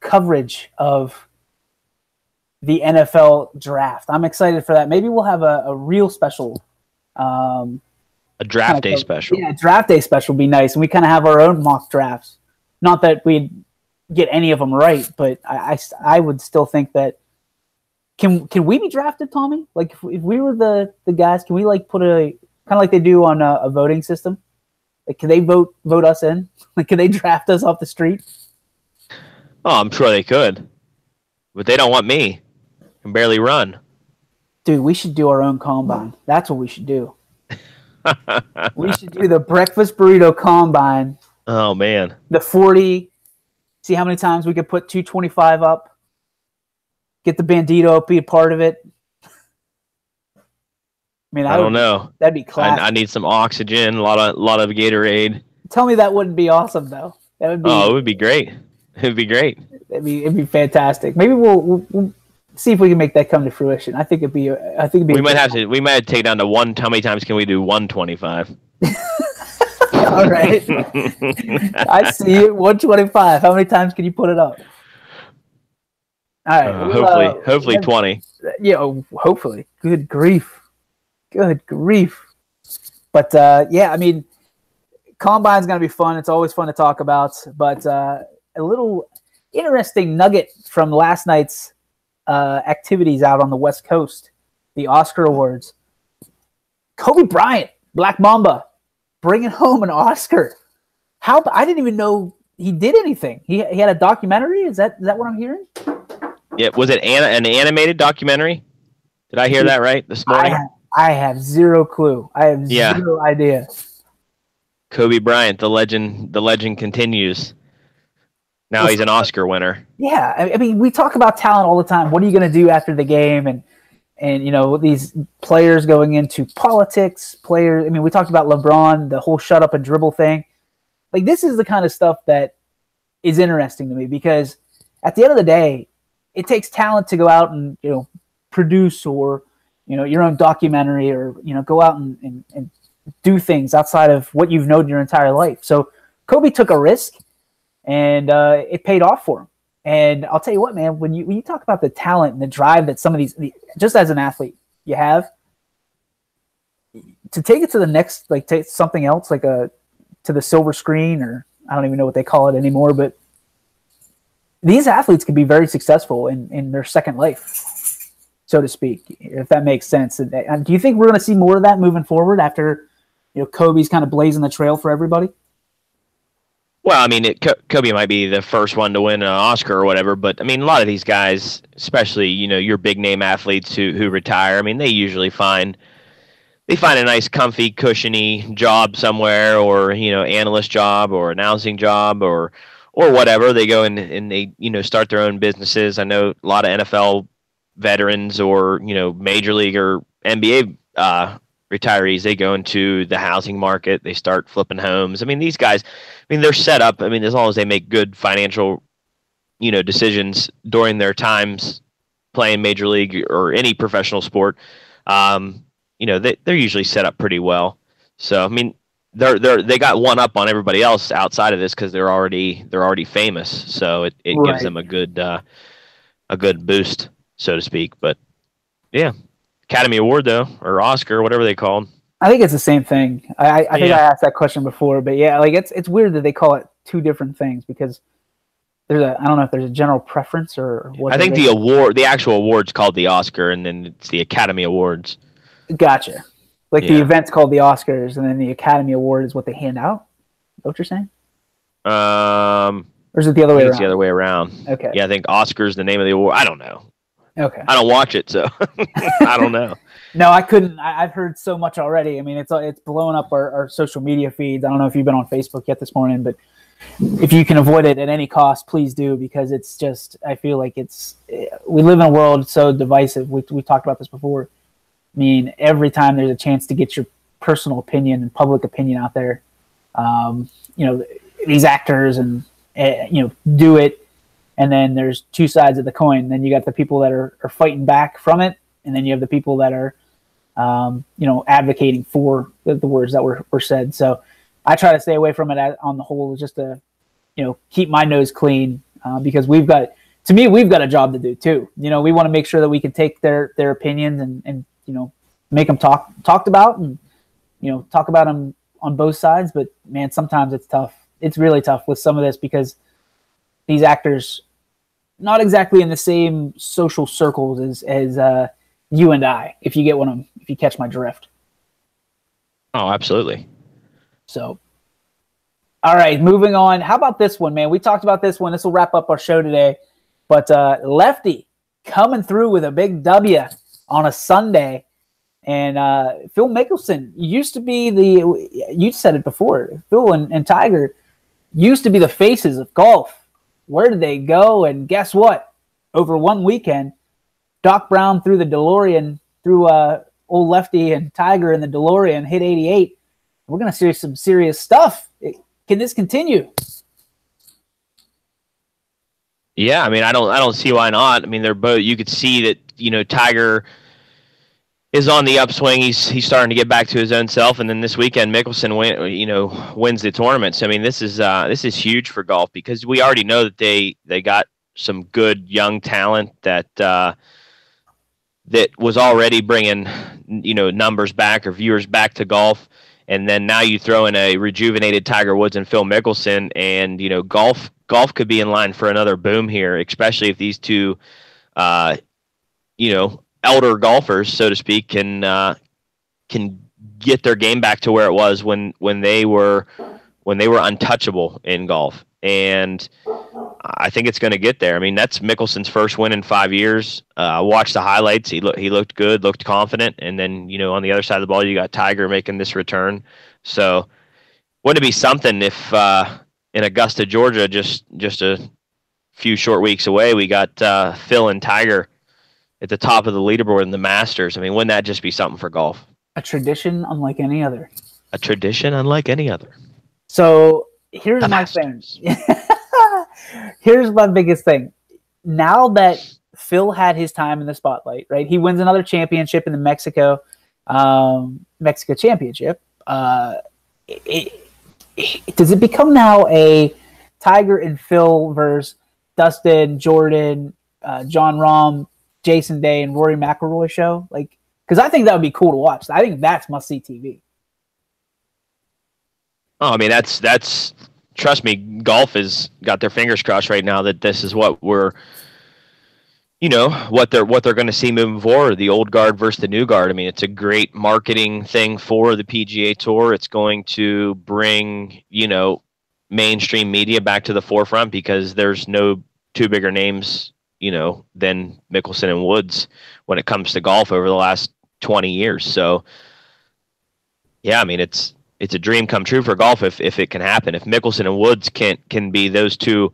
coverage of the NFL draft. I'm excited for that. Maybe we'll have a real special. A draft day special. Yeah, draft day special would be nice. And we kind of have our own mock drafts. Not that we'd get any of them right, but I would still think that Can we be drafted, Tommy? Like if we were the guys, can we like put a kind of like they do on a voting system? Like, can they vote us in? Like, can they draft us off the street? Oh, I'm sure they could, but they don't want me. I can barely run. Dude, we should do our own combine. That's what we should do. We should do the Breakfast Burrito Combine. Oh, man. The 40. See how many times we could put 225 up. Get the Bandito, be a part of it. I mean, I don't know. That'd be classic. I need some oxygen, a lot of Gatorade. Tell me that wouldn't be awesome, though. That would be. Oh, it would be great. It'd be great. It'd be fantastic. Maybe we'll see if we can make that come to fruition. I think it'd be. We might have to take down to one. How many times can we do 125? All right. I see it. 125. How many times can you put it up? All right. Hopefully 20. Yeah. Hopefully. Good grief. But yeah, I mean, Combine's going to be fun. It's always fun to talk about. But a little interesting nugget from last night's activities out on the West Coast, the Oscar Awards. Kobe Bryant, Black Mamba, bringing home an Oscar. I didn't even know he did anything. He had a documentary. Is that what I'm hearing? Yeah, was it an animated documentary? Did I hear that right this morning? I have zero clue. I have zero idea. Kobe Bryant, the legend continues. Now he's an Oscar winner. Yeah, I mean, we talk about talent all the time. What are you going to do after the game? And you know, these players going into politics. I mean, we talked about LeBron, the whole shut up and dribble thing. Like, this is the kind of stuff that is interesting to me, because at the end of the day, it takes talent to go out and, you know, produce, or, you know, your own documentary, or, you know, go out and do things outside of what you've known your entire life. So Kobe took a risk, and it paid off for him. And I'll tell you what, man, when you talk about the talent and the drive that some of these, just as an athlete, you have, to take it to the next, like, take something else, like to the silver screen, or I don't even know what they call it anymore, but these athletes can be very successful in their second life, so to speak, if that makes sense. And do you think we're going to see more of that moving forward after, you know, Kobe's kind of blazing the trail for everybody? Well, I mean, Kobe might be the first one to win an Oscar or whatever, but I mean, a lot of these guys, especially, you know, your big name athletes who retire, I mean, they usually find a nice, comfy, cushiony job somewhere, or, you know, analyst job or announcing job or whatever. They go and they, you know, start their own businesses. I know a lot of NFL veterans, or, you know, major league or NBA retirees, they go into the housing market. They start flipping homes. I mean, these guys, I mean, they're set up. I mean, as long as they make good financial, you know, decisions during their times playing major league or any professional sport, you know, they're usually set up pretty well. So, I mean, they got one up on everybody else outside of this, because they're already famous. So it Right. gives them a good boost, so to speak. But yeah, Academy Award though, or Oscar, whatever they call them. I think it's the same thing. I think I asked that question before, but yeah, like it's weird that they call it two different things, because I don't know if there's a general preference or what. I think the actual award's called the Oscar, and then it's the Academy Awards. Gotcha. Like the event's called the Oscars, and then the Academy Award is what they hand out. Is that what you're saying? Or is it the other way around? It's the other way around. Okay. Yeah, I think Oscar's the name of the award. I don't know. Okay. I don't watch it, so I don't know. No, I couldn't. I've heard so much already. I mean, it's blowing up our social media feeds. I don't know if you've been on Facebook yet this morning, but if you can avoid it at any cost, please do, because it's just, I feel like we live in a world so divisive. We talked about this before. I mean, every time there's a chance to get your personal opinion and public opinion out there, you know, these actors and, you know, do it. And then there's two sides of the coin. Then you got the people that are fighting back from it. And then you have the people that are, you know, advocating for the words that were said. So I try to stay away from it on the whole, just to, you know, keep my nose clean, because we've got a job to do too. You know, we want to make sure that we can take their opinions and, you know, make them talked about, and, you know, talk about them on both sides. But man, sometimes it's tough. It's really tough with some of this, because these actors, not exactly in the same social circles as you and I, if you catch my drift. Oh, absolutely. So, all right, moving on. How about this one, man? We talked about this one. This will wrap up our show today. But Lefty coming through with a big W on a Sunday. And Phil Mickelson used to be you said it before, Phil and Tiger used to be the faces of golf. Where did they go? And guess what? Over one weekend, Doc Brown threw the DeLorean, threw old Lefty and Tiger in the DeLorean, hit 88. We're going to see some serious stuff. Can this continue? Yeah, I mean, I don't see why not. I mean, they're both. You could see that Tiger is on the upswing. He's starting to get back to his own self, and then this weekend Mickelson wins the tournament. So I mean, this is huge for golf because we already know that they got some good young talent that was already bringing numbers back or viewers back to golf. And then now you throw in a rejuvenated Tiger Woods and Phil Mickelson, and golf could be in line for another boom here, especially if these two, elder golfers, so to speak, can get their game back to where it was when they were untouchable in golf. And I think it's going to get there. I mean, that's Mickelson's first win in 5 years. I watched the highlights. He looked good, looked confident. And then, on the other side of the ball, you got Tiger making this return. So wouldn't it be something if in Augusta, Georgia, just a few short weeks away, we got Phil and Tiger at the top of the leaderboard in the Masters? I mean, wouldn't that just be something for golf? A tradition unlike any other. A tradition unlike any other. So here's my thing. Here's my biggest thing. Now that Phil had his time in the spotlight, right? He wins another championship in the Mexico Championship. Does it become now a Tiger and Phil versus Dustin, Jordan, Jon Rahm, Jason Day, and Rory McIlroy show? Like, because I think that would be cool to watch. I think that's must-see TV. Oh, I mean, that's trust me, golf has got their fingers crossed right now that this is what what they're going to see moving forward, the old guard versus the new guard. I mean, it's a great marketing thing for the PGA Tour. It's going to bring, mainstream media back to the forefront because there's no two bigger names, than Mickelson and Woods when it comes to golf over the last 20 years. So, yeah, I mean, it's a dream come true for golf if it can happen. If Mickelson and Woods can be those two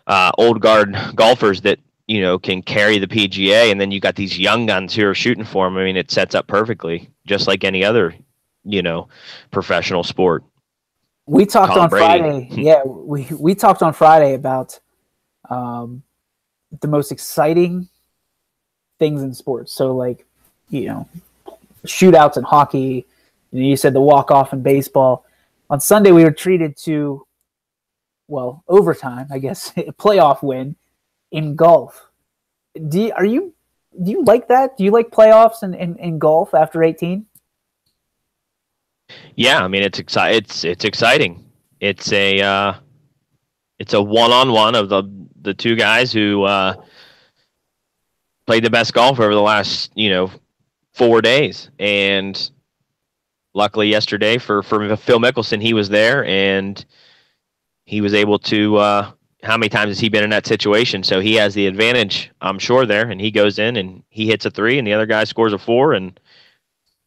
old guard golfers that can carry the PGA, and then you got these young guns who are shooting for them. I mean, it sets up perfectly, just like any other professional sport. We talked on Friday. Yeah, we talked on Friday about the most exciting things in sports. So like shootouts in hockey. You said the walk-off in baseball. On Sunday, we were treated to, overtime, I guess, a playoff win in golf. Do you like that? Do you like playoffs in golf after 18? Yeah, I mean, it's exciting. It's a one-on-one of the two guys who played the best golf over the last 4 days. And luckily yesterday for Phil Mickelson, he was there and he was able to, how many times has he been in that situation? So he has the advantage, I'm sure, there, and he goes in and he hits a 3 and the other guy scores a 4. And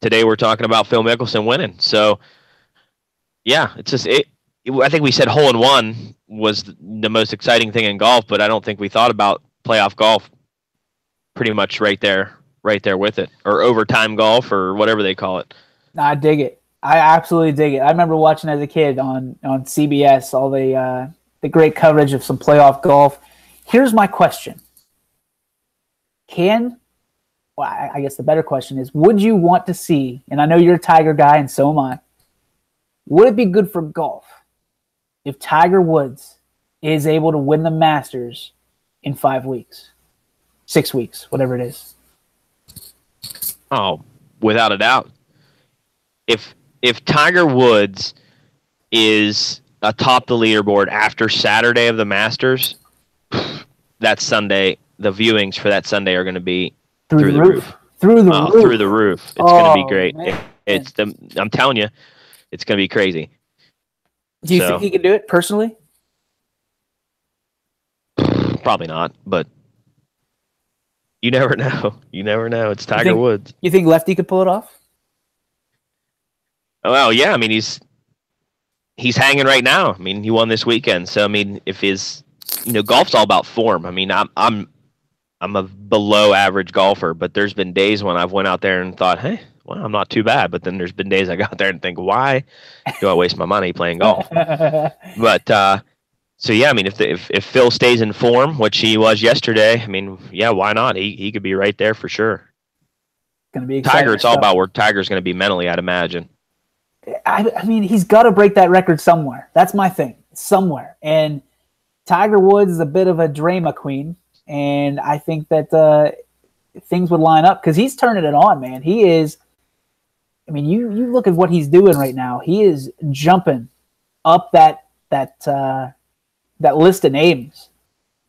today we're talking about Phil Mickelson winning. So yeah, it's just, I think we said hole in one was the most exciting thing in golf, but I don't think we thought about playoff golf pretty much right there with it, or overtime golf or whatever they call it. I dig it. I absolutely dig it. I remember watching as a kid on CBS all the great coverage of some playoff golf. Here's my question. I guess the better question is, would you want to see, and I know you're a Tiger guy and so am I, would it be good for golf if Tiger Woods is able to win the Masters in 5 weeks, 6 weeks, whatever it is? Oh, without a doubt. If Tiger Woods is atop the leaderboard after Saturday of the Masters, that Sunday, the viewings for that Sunday are going to be through the roof. Through the roof. Through the roof. It's going to be great. I'm telling you, it's going to be crazy. Do you think he can do it personally? Probably not, but you never know. You never know. It's Tiger Woods. You think Lefty could pull it off? Well, yeah. I mean, he's hanging right now. I mean, he won this weekend. So I mean, if golf's all about form. I mean, I'm a below average golfer, but there's been days when I've went out there and thought, hey, well, I'm not too bad. But then there's been days I go out there and think, why do I waste my money playing golf? But so yeah, I mean, if Phil stays in form, which he was yesterday, I mean, yeah, why not? He could be right there for sure. Gonna be Tiger. It's all about where Tiger's going to be mentally, I'd imagine. I mean, he's got to break that record somewhere. That's my thing, somewhere. And Tiger Woods is a bit of a drama queen, and I think that things would line up because he's turning it on, man. He is. I mean, you look at what he's doing right now. He is jumping up that list of names,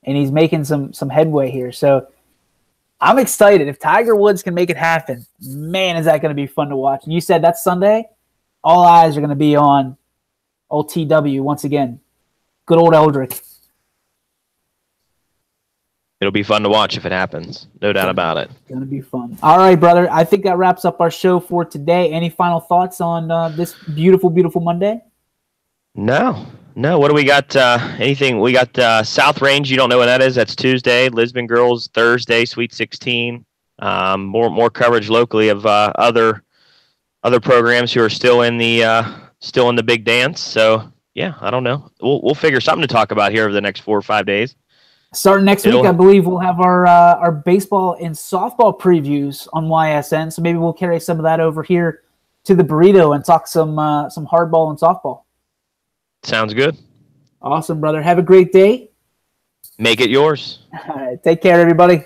and he's making some headway here. So I'm excited. If Tiger Woods can make it happen, man, is that going to be fun to watch. And you said that's Sunday? All eyes are going to be on old TW once again. Good old Eldrick. It'll be fun to watch if it happens. No doubt about it. It's going to be fun. All right, brother. I think that wraps up our show for today. Any final thoughts on this beautiful, beautiful Monday? No. What do we got? Anything? We got South Range. You don't know what that is. That's Tuesday. Lisbon Girls Thursday. Sweet 16. More coverage locally of other programs who are still in the big dance. So yeah, I don't know. We'll figure something to talk about here over the next 4 or 5 days. Starting next week, I believe we'll have our baseball and softball previews on YSN. So maybe we'll carry some of that over here to the burrito and talk some hardball and softball. Sounds good. Awesome, brother. Have a great day. Make it yours. All right. Take care, everybody.